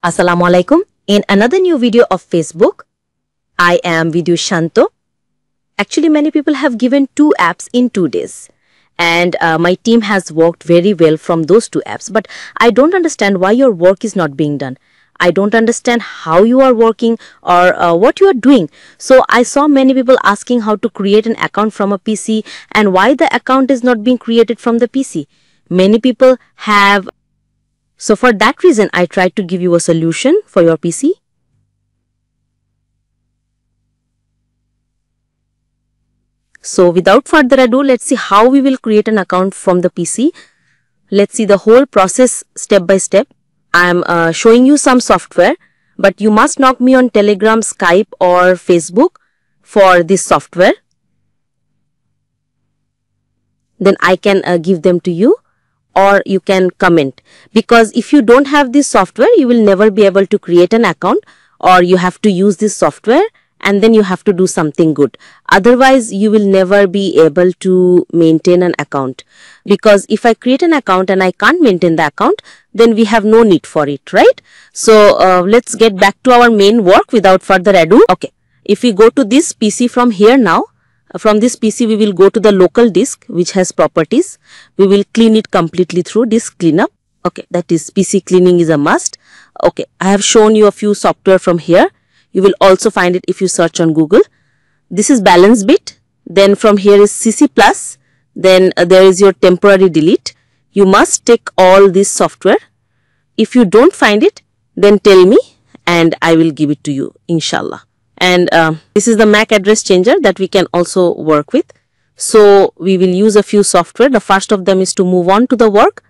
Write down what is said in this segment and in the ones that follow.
Assalamu alaikum. In another new video of Facebook, I am Vidyu Shanto. Actually, many people have given 2 apps in 2 days. And my team has worked very well from those 2 apps. But I don't understand why your work is not being done. I don't understand how you are working or what you are doing. So I saw many people asking how to create an account from a PC and why the account is not being created from the PC. Many people have. So for that reason, I tried to give you a solution for your PC. So without further ado, let's see how we will create an account from the PC. Let's see the whole process step by step. I am showing you some software, but you must knock me on Telegram, Skype or Facebook for this software. Then I can give them to you. Or you can comment, because if you don't have this software, you will never be able to create an account, or you have to use this software and then you have to do something good. Otherwise, you will never be able to maintain an account, because if I create an account and I can't maintain the account, then we have no need for it, right? So let's get back to our main work without further ado. Okay, if we go to this PC from here now, from this PC, we will go to the local disk which has properties. We will clean it completely through disk cleanup. Okay, that is PC cleaning is a must. Okay, I have shown you a few software from here. You will also find it if you search on Google. This is balance bit. Then from here is CC plus. Then there is your temporary delete. You must take all this software. If you don't find it, then tell me and I will give it to you, inshallah. And this is the MAC address changer that we can also work with. So we will use a few software. The first of them is to move on to the work.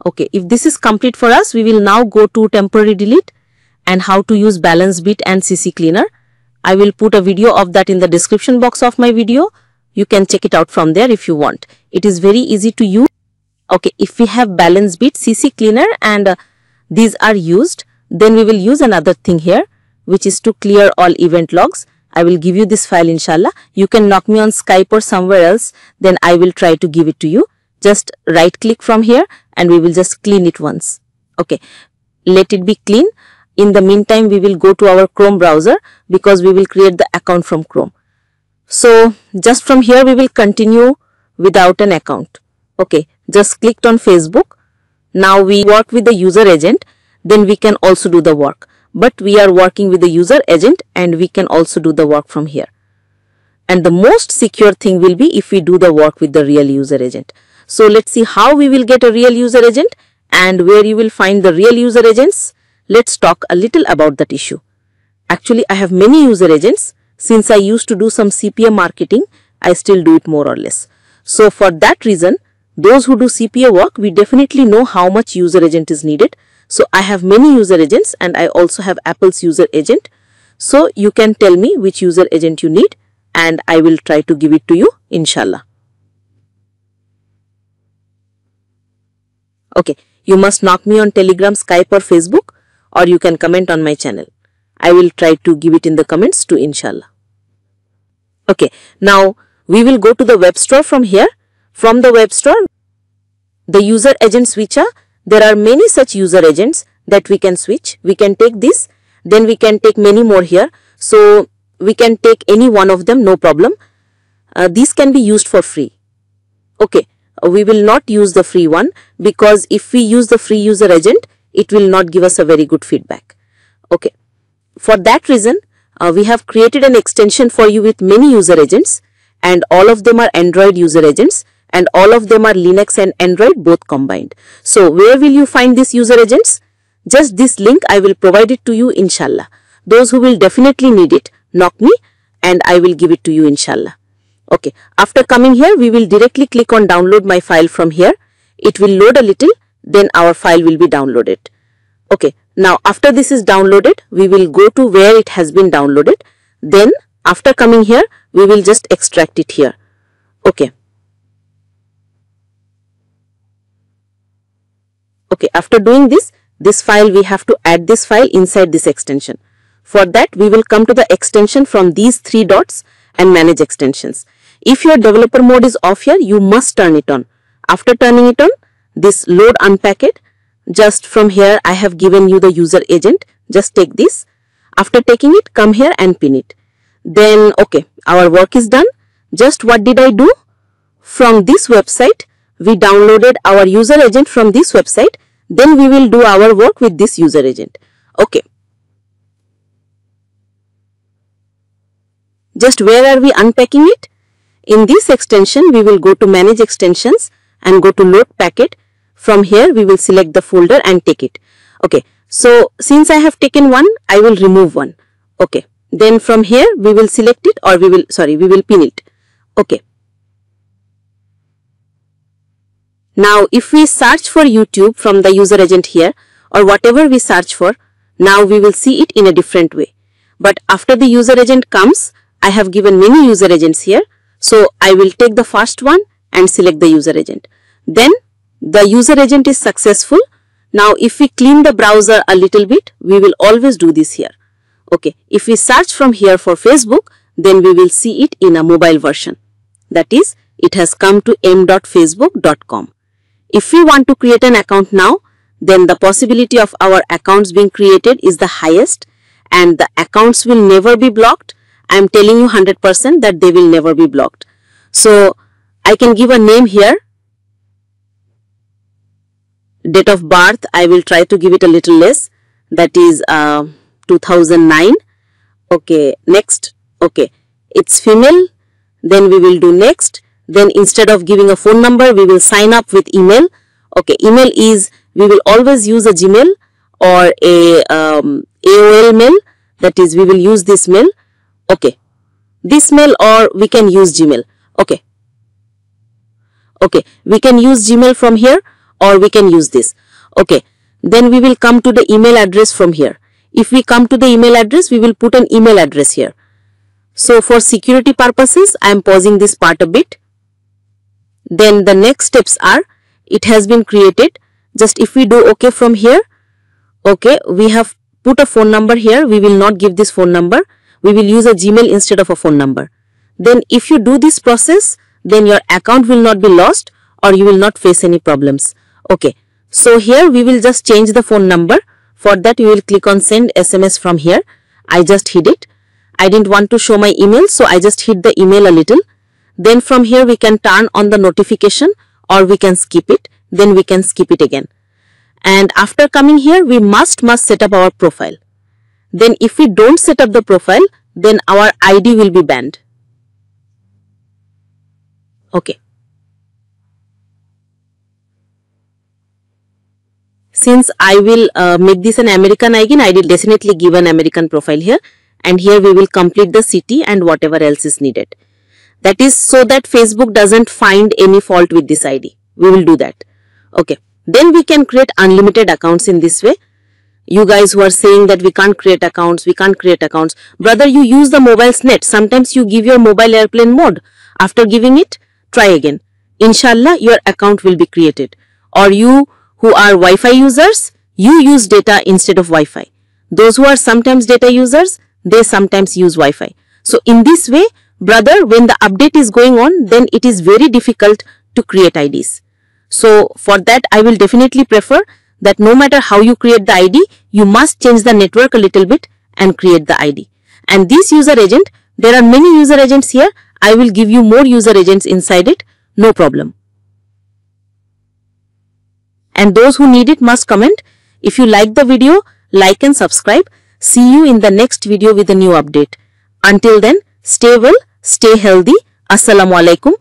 Okay, if this is complete for us, we will now go to temporary delete and how to use balance bit and CC cleaner. I will put a video of that in the description box of my video. You can check it out from there if you want. It is very easy to use. Okay, if we have balance bit, CC cleaner and these are used, then we will use another thing here, which is to clear all event logs. I will give you this file, inshallah. You can knock me on Skype or somewhere else, then I will try to give it to you. Just right click from here and we will just clean it once. Okay, let it be clean. In the meantime, we will go to our Chrome browser because we will create the account from Chrome. So just from here, we will continue without an account. Okay, just clicked on Facebook. Now we work with the user agent, then we can also do the work. But we are working with the user agent and we can also do the work from here. And the most secure thing will be if we do the work with the real user agent. So let's see how we will get a real user agent and where you will find the real user agents. Let's talk a little about that issue. Actually, I have many user agents. Since I used to do some CPA marketing, I still do it more or less. So for that reason, those who do CPA work, we definitely know how much user agent is needed. So I have many user agents and I also have Apple's user agent. So you can tell me which user agent you need and I will try to give it to you, inshallah. Okay, you must knock me on Telegram, Skype or Facebook, or you can comment on my channel. I will try to give it in the comments too, inshallah. Okay, now we will go to the web store from here. From the web store, the user agent switcher, there are many such user agents that we can switch. We can take this, then we can take many more here. So we can take any one of them, no problem. These can be used for free. Okay, we will not use the free one because if we use the free user agent, it will not give us a very good feedback. Okay, for that reason, we have created an extension for you with many user agents and all of them are Android user agents. And all of them are Linux and Android both combined. So where will you find these user agents? Just this link I will provide it to you, inshallah. Those who will definitely need it, knock me and I will give it to you, inshallah. Okay, after coming here, we will directly click on download my file from here. It will load a little, then our file will be downloaded. Okay, now after this is downloaded, we will go to where it has been downloaded. Then after coming here, we will just extract it here. Okay. Okay, after doing this file, we have to add this file inside this extension. For that, we will come to the extension from these 3 dots and manage extensions. If your developer mode is off here, you must turn it on. After turning it on, this load unpacked, just from here I have given you the user agent. Just take this. After taking it, come here and pin it. Then okay, our work is done. Just what did I do? From this website, we downloaded our user agent from this website. Then we will do our work with this user agent. Okay. Just where are we unpacking it? In this extension, we will go to manage extensions and go to load packet. From here, we will select the folder and take it. Okay. So, since I have taken one, I will remove one. Okay. Then from here, we will select it, or we will pin it. Okay. Now, if we search for YouTube from the user agent here, or whatever we search for, now we will see it in a different way. But after the user agent comes, I have given many user agents here. So, I will take the first one and select the user agent. Then, the user agent is successful. Now, if we clean the browser a little bit, we will always do this here. Okay, if we search from here for Facebook, then we will see it in a mobile version. That is, it has come to m.facebook.com. If we want to create an account now, then the possibility of our accounts being created is the highest, and the accounts will never be blocked. I am telling you 100% that they will never be blocked. So, I can give a name here. Date of birth, I will try to give it a little less. That is 2009. Okay, next. Okay, it's female. Then we will do next. Then instead of giving a phone number, we will sign up with email. Okay, email is, we will always use a Gmail or a AOL mail. That is, we will use this mail. Okay, this mail, or we can use Gmail. Okay. Okay, we can use Gmail from here, or we can use this. Okay, then we will come to the email address from here. If we come to the email address, we will put an email address here. So, for security purposes, I am pausing this part a bit. Then the next steps are, it has been created. Just if we do OK from here, okay, we have put a phone number here. We will not give this phone number. We will use a Gmail instead of a phone number. Then if you do this process, then your account will not be lost, or you will not face any problems. Okay. So here we will just change the phone number. For that, you will click on send SMS from here. I just hid it. I didn't want to show my email, so I just hid the email a little. Then from here we can turn on the notification, or we can skip it. Then we can skip it again. And after coming here, we must set up our profile. Then if we don't set up the profile, then our ID will be banned. Okay. Since I will make this an American again, I will definitely give an American profile here. And here we will complete the city and whatever else is needed. That is so that Facebook doesn't find any fault with this ID. We will do that. Okay. Then we can create unlimited accounts in this way. You guys who are saying that we can't create accounts, Brother, you use the mobile's net. Sometimes you give your mobile airplane mode. After giving it, try again. Inshallah, your account will be created. Or you who are Wi-Fi users, you use data instead of Wi-Fi. Those who are sometimes data users, they sometimes use Wi-Fi. So in this way, brother, when the update is going on, then it is very difficult to create IDs. So for that, I will definitely prefer that no matter how you create the ID, you must change the network a little bit and create the ID. And this user agent, there are many user agents here. I will give you more user agents inside it. No problem. And those who need it must comment. If you like the video, like and subscribe. See you in the next video with a new update. Until then, stay well, stay healthy. Assalamu alaikum.